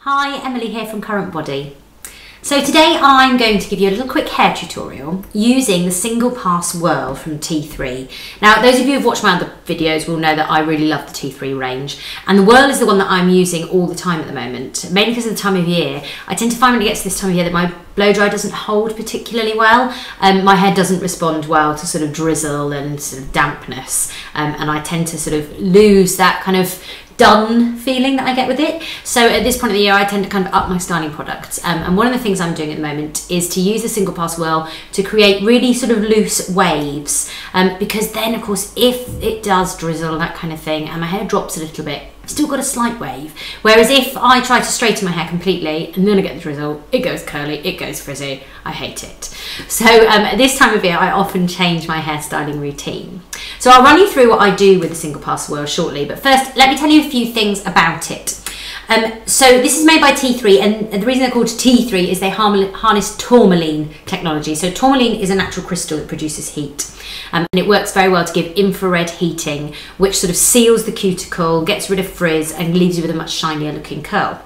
Hi, Emily here from CURRENTBODY. So today I'm going to give you a little quick hair tutorial using the SinglePass Whirl from T3. Now, those of you who've watched my other videos will know that I really love the T3 range, and the Whirl is the one that I'm using all the time at the moment, mainly because of the time of year. I tend to find when it gets to this time of year that my blow dry doesn't hold particularly well. My hair doesn't respond well to sort of drizzle and sort of dampness, and I tend to sort of lose that kind of done feeling that I get with it. So at this point of the year I tend to kind of up my styling products, and one of the things I'm doing at the moment is to use the SinglePass Whirl to create really sort of loose waves, because then of course if it does drizzle, that kind of thing, and my hair drops a little bit, I've still got a slight wave. Whereas if I try to straighten my hair completely and then I get the drizzle, it goes curly, it goes frizzy, I hate it. So at this time of year I often change my hairstyling routine. So I'll run you through what I do with the SinglePass Whirl shortly, but first let me tell you a few things about it. So this is made by T3, and the reason they're called T3 is they harness Tourmaline technology. So Tourmaline is a natural crystal that produces heat, and it works very well to give infrared heating, which sort of seals the cuticle, gets rid of frizz, and leaves you with a much shinier looking curl.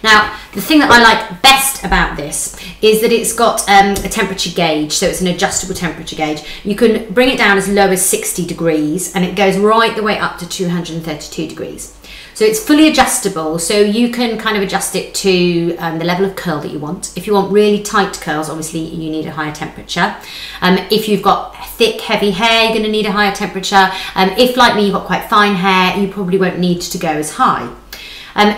Now, the thing that I like best about this is that it's got a temperature gauge, so it's an adjustable temperature gauge. You can bring it down as low as 60 degrees, and it goes right the way up to 232 degrees. So it's fully adjustable, so you can kind of adjust it to the level of curl that you want. If you want really tight curls, obviously you need a higher temperature. If you've got thick, heavy hair, you're going to need a higher temperature. If, like me, you've got quite fine hair, you probably won't need to go as high.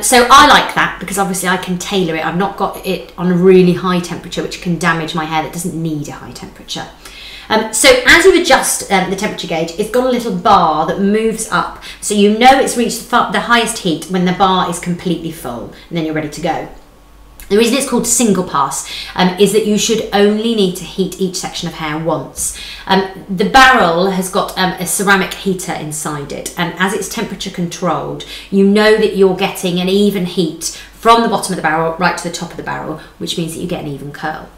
So I like that because obviously I can tailor it. I've not got it on a really high temperature, which can damage my hair that doesn't need a high temperature. So as you adjust the temperature gauge, it's got a little bar that moves up, so you know it's reached the highest heat when the bar is completely full, and then you're ready to go. The reason it's called SinglePass is that you should only need to heat each section of hair once. The barrel has got a ceramic heater inside it, and as it's temperature controlled, you know that you're getting an even heat from the bottom of the barrel right to the top of the barrel, which means that you get an even curl.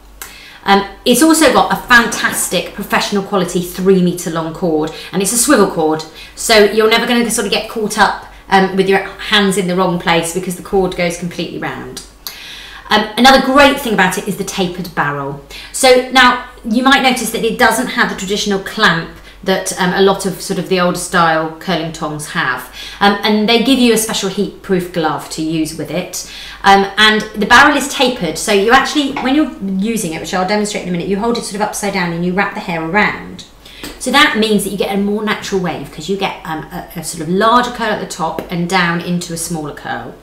It's also got a fantastic professional quality 3-meter long cord, and it's a swivel cord, so you're never going to sort of get caught up with your hands in the wrong place because the cord goes completely round. Another great thing about it is the tapered barrel. So now you might notice that it doesn't have the traditional clamp that a lot of sort of the older style curling tongs have, and they give you a special heat proof glove to use with it, and the barrel is tapered, so you actually, when you're using it, which I'll demonstrate in a minute, you hold it sort of upside down and you wrap the hair around. So that means that you get a more natural wave because you get a sort of larger curl at the top and down into a smaller curl.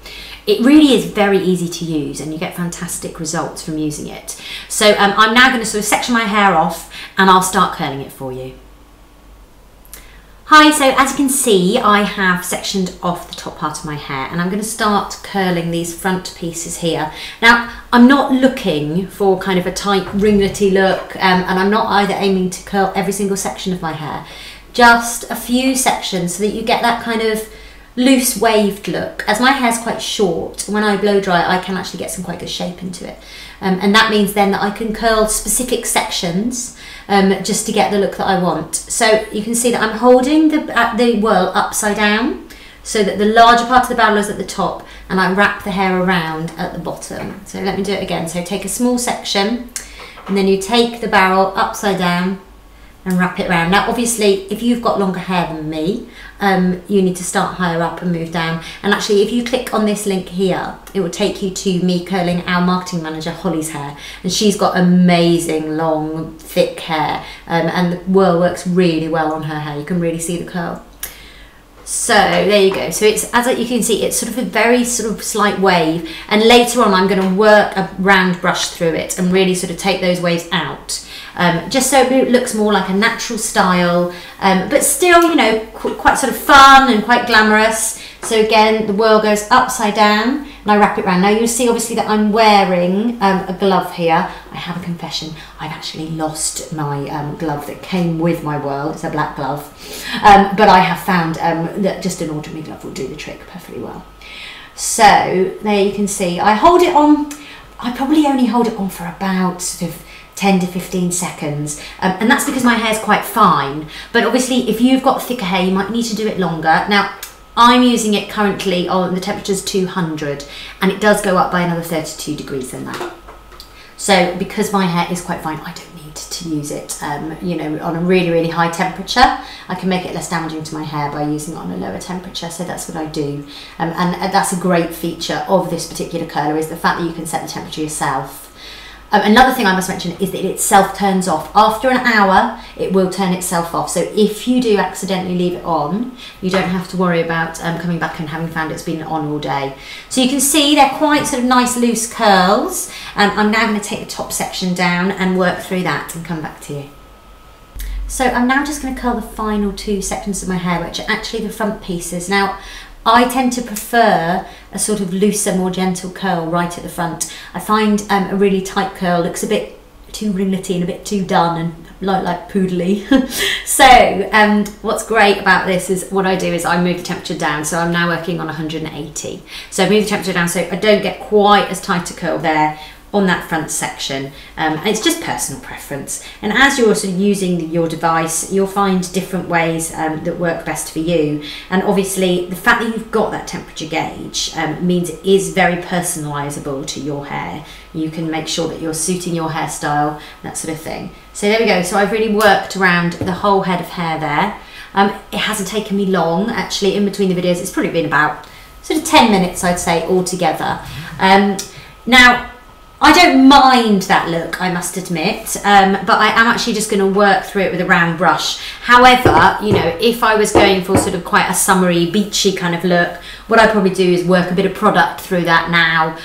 It really is very easy to use, and you get fantastic results from using it. So I'm now going to sort of section my hair off and I'll start curling it for you. Hi, so as you can see, I have sectioned off the top part of my hair, and I'm going to start curling these front pieces here. Now, I'm not looking for kind of a tight ringlety look, and I'm not either aiming to curl every single section of my hair, just a few sections so that you get that kind of loose waved look. As my hair's quite short, when I blow dry, I can actually get some quite good shape into it. And that means then that I can curl specific sections just to get the look that I want. So you can see that I'm holding the whirl upside down so that the larger part of the barrel is at the top, and I wrap the hair around at the bottom. So let me do it again. So take a small section, and then you take the barrel upside down and wrap it around. Now obviously if you've got longer hair than me, you need to start higher up and move down, and actually if you click on this link here, it will take you to me curling our marketing manager Holly's hair, and she's got amazing long thick hair, and the whirl works really well on her hair. You can really see the curl. So there you go. So it's, as you can see, it's sort of a very sort of slight wave, and later on I'm going to work a round brush through it and really sort of take those waves out, just so it looks more like a natural style, but still, you know, quite sort of fun and quite glamorous. So again, the whirl goes upside down and I wrap it around. Now you'll see obviously that I'm wearing a glove here. I have a confession, I've actually lost my glove that came with my whirl. It's a black glove, but I have found that just an ordinary glove will do the trick perfectly well. So there you can see, I hold it on, I probably only hold it on for about sort of 10 to 15 seconds, and that's because my hair's quite fine, but obviously if you've got thicker hair you might need to do it longer. Now I'm using it currently on the temperature's 200, and it does go up by another 32 degrees than that. So because my hair is quite fine, I don't need to use it, you know, on a really, really high temperature. I can make it less damaging to my hair by using it on a lower temperature, so that's what I do. And that's a great feature of this particular curler, is the fact that you can set the temperature yourself. Another thing I must mention is that it itself turns off. After an hour, it will turn itself off. So if you do accidentally leave it on, you don't have to worry about coming back and having found it's been on all day. So you can see they're quite sort of nice loose curls. I'm now going to take the top section down and work through that and come back to you. So I'm now just going to curl the final 2 sections of my hair, which are actually the front pieces. Now, I tend to prefer a sort of looser, more gentle curl right at the front. I find a really tight curl looks a bit too ringlety and a bit too done and like poodly. So what's great about this is what I do is I move the temperature down. So I'm now working on 180. So I move the temperature down so I don't get quite as tight a curl there on that front section, and it's just personal preference. And as you're also using your device, you'll find different ways that work best for you. And obviously the fact that you've got that temperature gauge means it is very personalizable to your hair. You can make sure that you're suiting your hairstyle, that sort of thing. So there we go. So I've really worked around the whole head of hair there. It hasn't taken me long, actually. In between the videos, it's probably been about sort of 10 minutes, I'd say, altogether. Now, I don't mind that look, I must admit, but I am actually just going to work through it with a round brush. However, you know, if I was going for sort of quite a summery, beachy kind of look, what I'd probably do is work a bit of product through that now,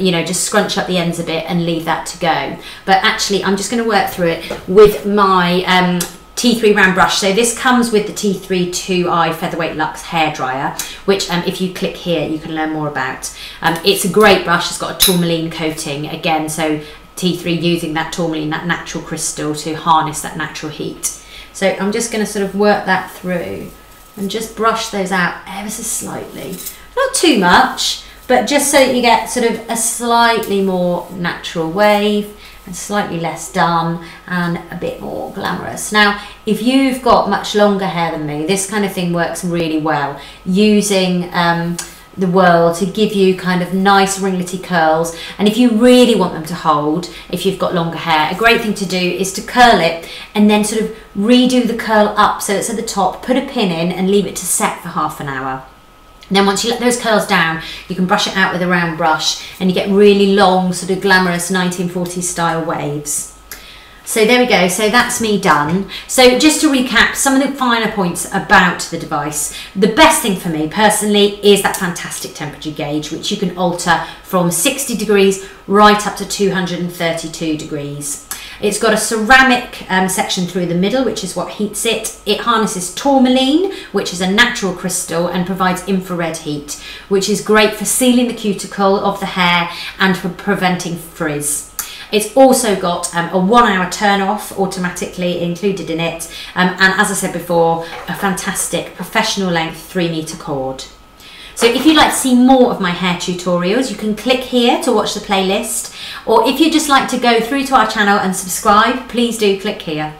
you know, just scrunch up the ends a bit and leave that to go. But actually, I'm just going to work through it with my T3 round brush. So this comes with the T3 2i Featherweight Luxe hairdryer, which if you click here you can learn more about. It's a great brush. It's got a tourmaline coating again, so T3 using that tourmaline, that natural crystal, to harness that natural heat. So I'm just going to sort of work that through and just brush those out ever so slightly, not too much, but just so that you get sort of a slightly more natural wave and slightly less done and a bit more glamorous. Now, if you've got much longer hair than me, this kind of thing works really well, using the Whirl to give you kind of nice ringlety curls. And if you really want them to hold, if you've got longer hair, a great thing to do is to curl it and then sort of redo the curl up so it's at the top, put a pin in and leave it to set for half an hour. And then once you let those curls down, you can brush it out with a round brush and you get really long, sort of glamorous 1940s style waves. So there we go, so that's me done. So just to recap some of the finer points about the device, the best thing for me personally is that fantastic temperature gauge, which you can alter from 60 degrees right up to 232 degrees. It's got a ceramic section through the middle, which is what heats it. It harnesses tourmaline, which is a natural crystal, and provides infrared heat, which is great for sealing the cuticle of the hair and for preventing frizz. It's also got a 1-hour turn off automatically included in it, and as I said before, a fantastic professional length 3-meter cord. So if you'd like to see more of my hair tutorials, you can click here to watch the playlist, or if you'd just like to go through to our channel and subscribe, please do click here.